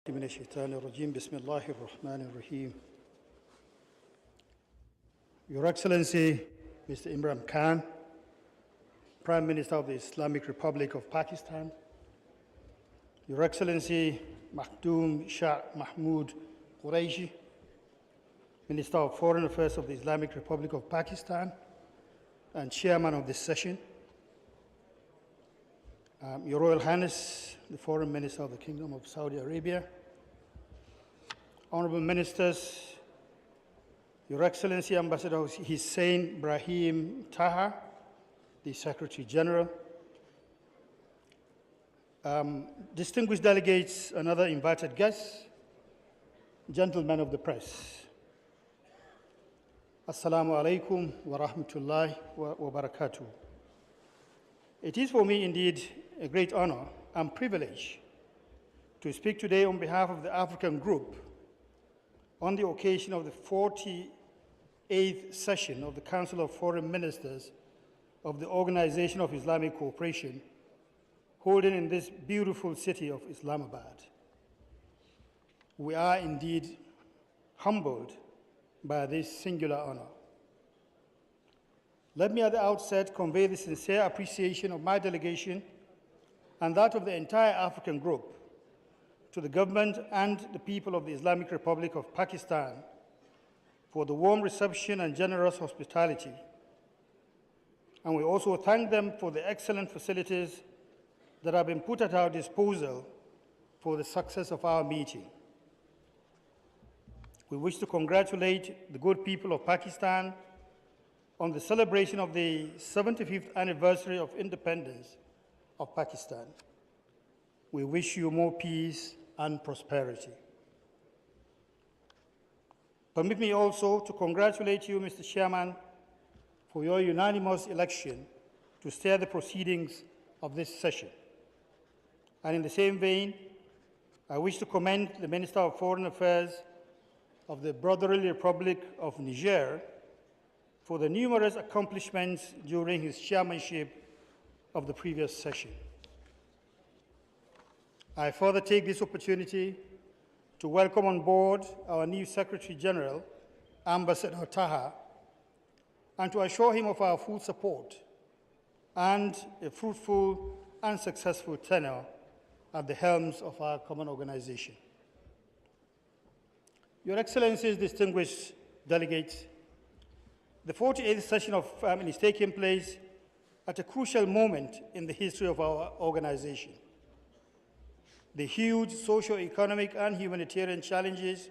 من الشيطان الرجيم بسم الله الرحمن الرحيم. Your Excellency, Mr. Imran Khan, Prime Minister of the Islamic Republic of Pakistan, Your Excellency Makhdoom Shah Mahmood Qureshi, Minister of Foreign Affairs of the Islamic Republic of Pakistan and Chairman of this session, Your Royal Highness, the Foreign Minister of the Kingdom of Saudi Arabia, Honorable Ministers, Your Excellency Ambassador Hussein Brahim Taha, the Secretary General, distinguished delegates and other invited guests, gentlemen of the press. Assalamu alaikum wa rahmatullahi wa barakatuh. It is for me indeed a great honor and privilege to speak today on behalf of the African Group on the occasion of the 48th session of the Council of Foreign Ministers of the Organization of Islamic Cooperation, holding in this beautiful city of Islamabad. We are indeed humbled by this singular honor. Let me at the outset convey the sincere appreciation of my delegation and that of the entire African Group to the government and the people of the Islamic Republic of Pakistan for the warm reception and generous hospitality. And we also thank them for the excellent facilities that have been put at our disposal for the success of our meeting. We wish to congratulate the good people of Pakistan on the celebration of the 75th anniversary of independence of Pakistan. We wish you more peace and prosperity. Permit me also to congratulate you, Mr. Chairman, for your unanimous election to steer the proceedings of this session. And in the same vein, I wish to commend the Minister of Foreign Affairs of the Brotherly Republic of Niger for the numerous accomplishments during his chairmanship of the previous session. I further take this opportunity to welcome on board our new Secretary General, Ambassador Taha, and to assure him of our full support and a fruitful and successful tenure at the helms of our common organization. Your Excellencies, distinguished delegates, the 48th session of FAMIN is taking place at a crucial moment in the history of our organization. The huge socio-economic and humanitarian challenges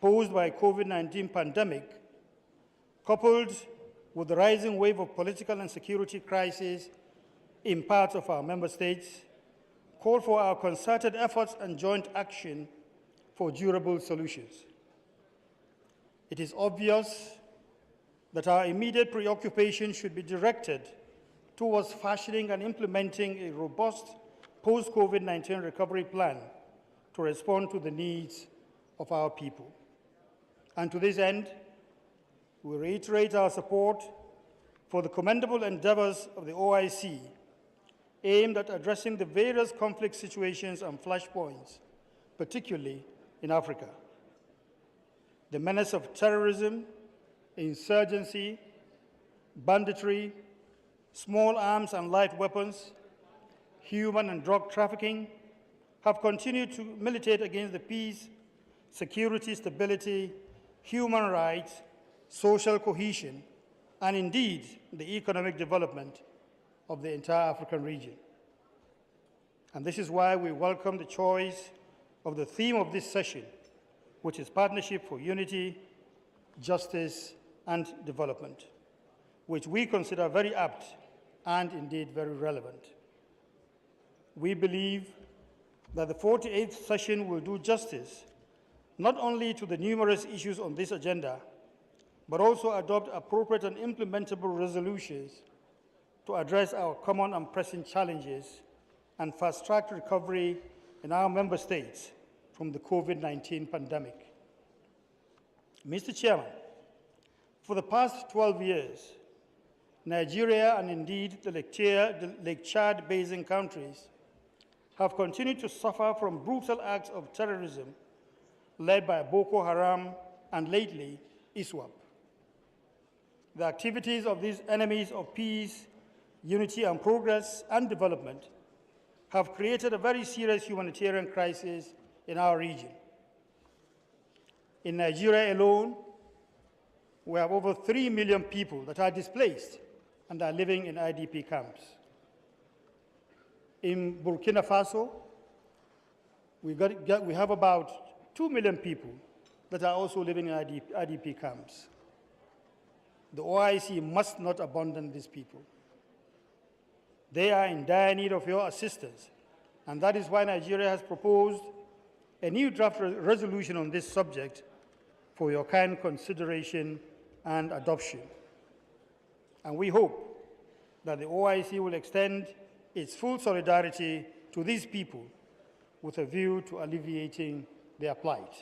posed by COVID-19 pandemic, coupled with the rising wave of political and security crises in parts of our member states, call for our concerted efforts and joint action for durable solutions. It is obvious that our immediate preoccupation should be directed towards fashioning and implementing a robust post-COVID-19 recovery plan to respond to the needs of our people. And to this end, we reiterate our support for the commendable endeavors of the OIC aimed at addressing the various conflict situations and flashpoints, particularly in Africa. The menace of terrorism, insurgency, banditry, small arms and light weapons, human and drug trafficking have continued to militate against the peace, security, stability, human rights, social cohesion, and indeed the economic development of the entire African region. And this is why we welcome the choice of the theme of this session, which is Partnership for Unity, Justice, and Development, which we consider very apt and indeed very relevant. We believe that the 48th session will do justice not only to the numerous issues on this agenda, but also adopt appropriate and implementable resolutions to address our common and pressing challenges and fast-track recovery in our member states from the COVID-19 pandemic. Mr. Chairman, for the past 12 years, Nigeria and indeed the Lake Chad basin countries have continued to suffer from brutal acts of terrorism led by Boko Haram and lately ISWAP. The activities of these enemies of peace, unity and progress and development have created a very serious humanitarian crisis in our region. In Nigeria alone, we have over 3 million people that are displaced and are living in IDP camps. In Burkina Faso, we have about 2 million people that are also living in IDP camps. The OIC must not abandon these people. They are in dire need of your assistance, and that is why Nigeria has proposed a new draft resolution on this subject for your kind consideration and adoption. And we hope that the OIC will extend its full solidarity to these people with a view to alleviating their plight.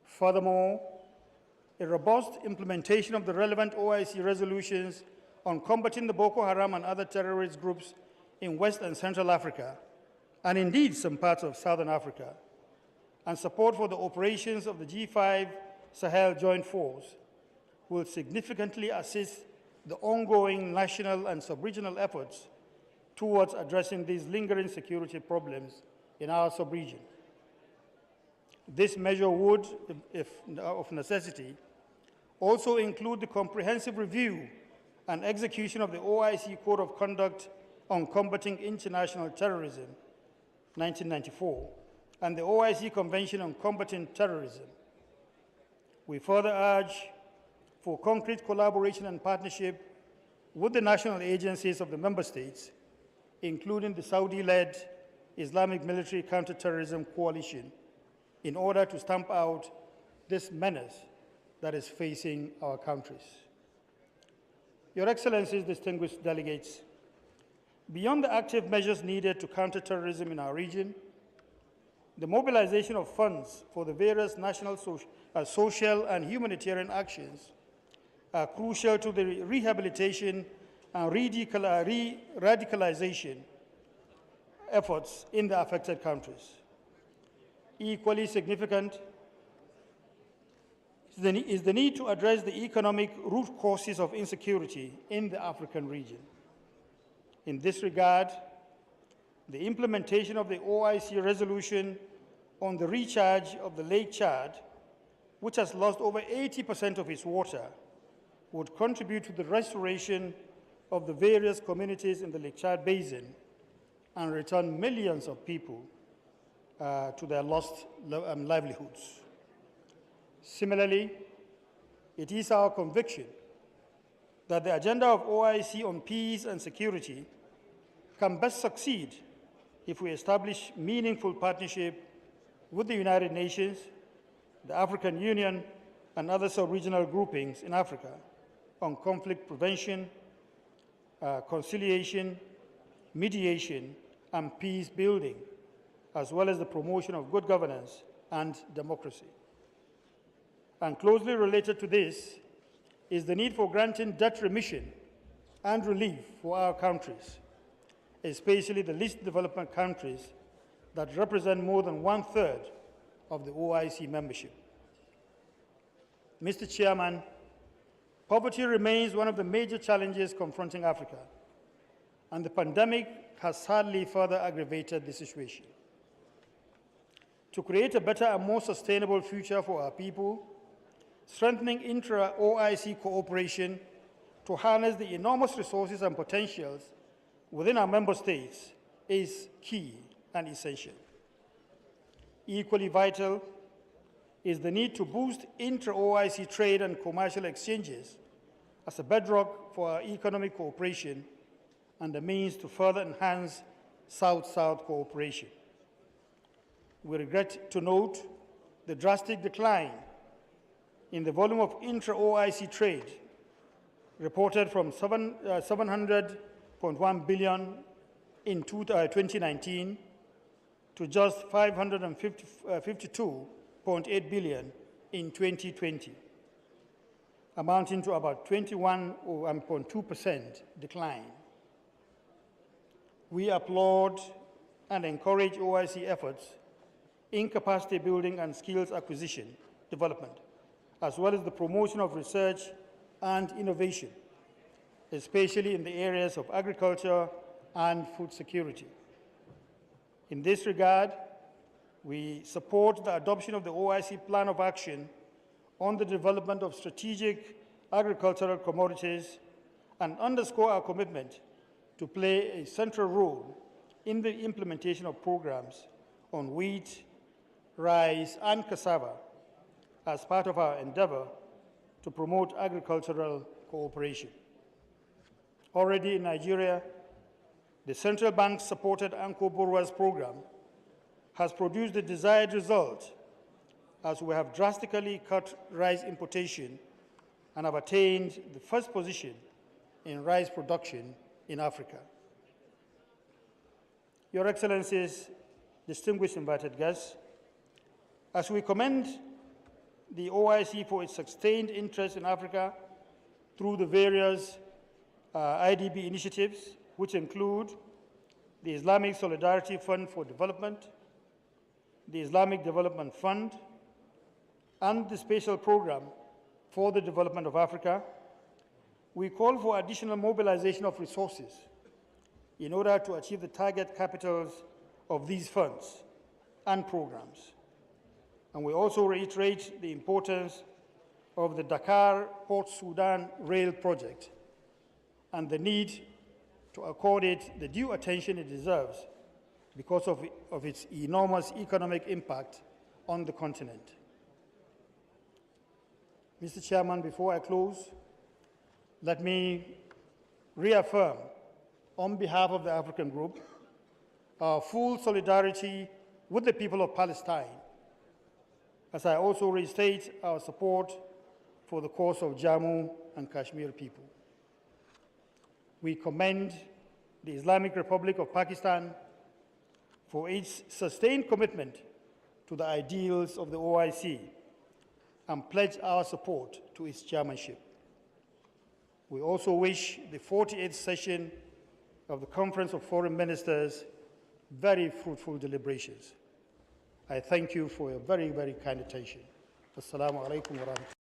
Furthermore, a robust implementation of the relevant OIC resolutions on combating the Boko Haram and other terrorist groups in West and Central Africa, and indeed some parts of Southern Africa, and support for the operations of the G5 Sahel Joint Force will significantly assist the ongoing national and sub-regional efforts towards addressing these lingering security problems in our sub-region. This measure would, if of necessity, also include the comprehensive review and execution of the OIC Code of Conduct on Combating International Terrorism, 1994, and the OIC Convention on Combating Terrorism. We further urge for concrete collaboration and partnership with the national agencies of the member states, including the Saudi-led Islamic Military Counterterrorism Coalition, in order to stamp out this menace that is facing our countries. Your Excellencies, distinguished delegates, beyond the active measures needed to counter terrorism in our region, the mobilization of funds for the various national social and humanitarian actions are crucial to the rehabilitation and radicalization efforts in the affected countries. Equally significant is the need to address the economic root causes of insecurity in the African region. In this regard, the implementation of the OIC resolution on the recharge of the Lake Chad, which has lost over 80% of its water, would contribute to the restoration of the various communities in the Lake Chad Basin and return millions of people to their lost livelihoods. Similarly, it is our conviction that the agenda of OIC on peace and security can best succeed if we establish meaningful partnership with the United Nations, the African Union, and other sub-regional groupings in Africa on conflict prevention, conciliation, mediation, and peace building, as well as the promotion of good governance and democracy. And closely related to this is the need for granting debt remission and relief for our countries, especially the least developed countries that represent more than 1/3 of the OIC membership. Mr. Chairman, poverty remains one of the major challenges confronting Africa, and the pandemic has sadly further aggravated the situation. To create a better and more sustainable future for our people, strengthening intra-OIC cooperation to harness the enormous resources and potentials within our member states is key and essential. Equally vital is the need to boost intra-OIC trade and commercial exchanges as a bedrock for our economic cooperation and a means to further enhance South-South cooperation. We regret to note the drastic decline in the volume of intra-OIC trade, reported from 700.1 billion in 2019 to just 552.8 billion in 2020, amounting to about 21.2% decline. We applaud and encourage OIC efforts in capacity building and skills acquisition development, as well as the promotion of research and innovation, especially in the areas of agriculture and food security. In this regard, we support the adoption of the OIC Plan of Action on the development of strategic agricultural commodities and underscore our commitment to play a central role in the implementation of programs on wheat, rice, and cassava as part of our endeavor to promote agricultural cooperation. Already in Nigeria, the central bank-supported Anko Borrower's program has produced the desired result, as we have drastically cut rice importation and have attained the first position in rice production in Africa. Your Excellencies, distinguished invited guests, as we commend the OIC for its sustained interest in Africa through the various IDB initiatives, which include the Islamic Solidarity Fund for Development, the Islamic Development Fund, and the Special Program for the Development of Africa, we call for additional mobilization of resources in order to achieve the target capitals of these funds and programs. And we also reiterate the importance of the Dakar-Port Sudan rail project and the need to accord it the due attention it deserves because of its enormous economic impact on the continent. Mr. Chairman, before I close, let me reaffirm on behalf of the African Group our full solidarity with the people of Palestine, as I also restate our support for the cause of Jammu and Kashmir people. We commend the Islamic Republic of Pakistan for its sustained commitment to the ideals of the OIC and pledge our support to its chairmanship. We also wish the 48th session of the Conference of Foreign Ministers very fruitful deliberations. I thank you for your very, very kind attention. Assalamu alaikum wa rahmatullahi.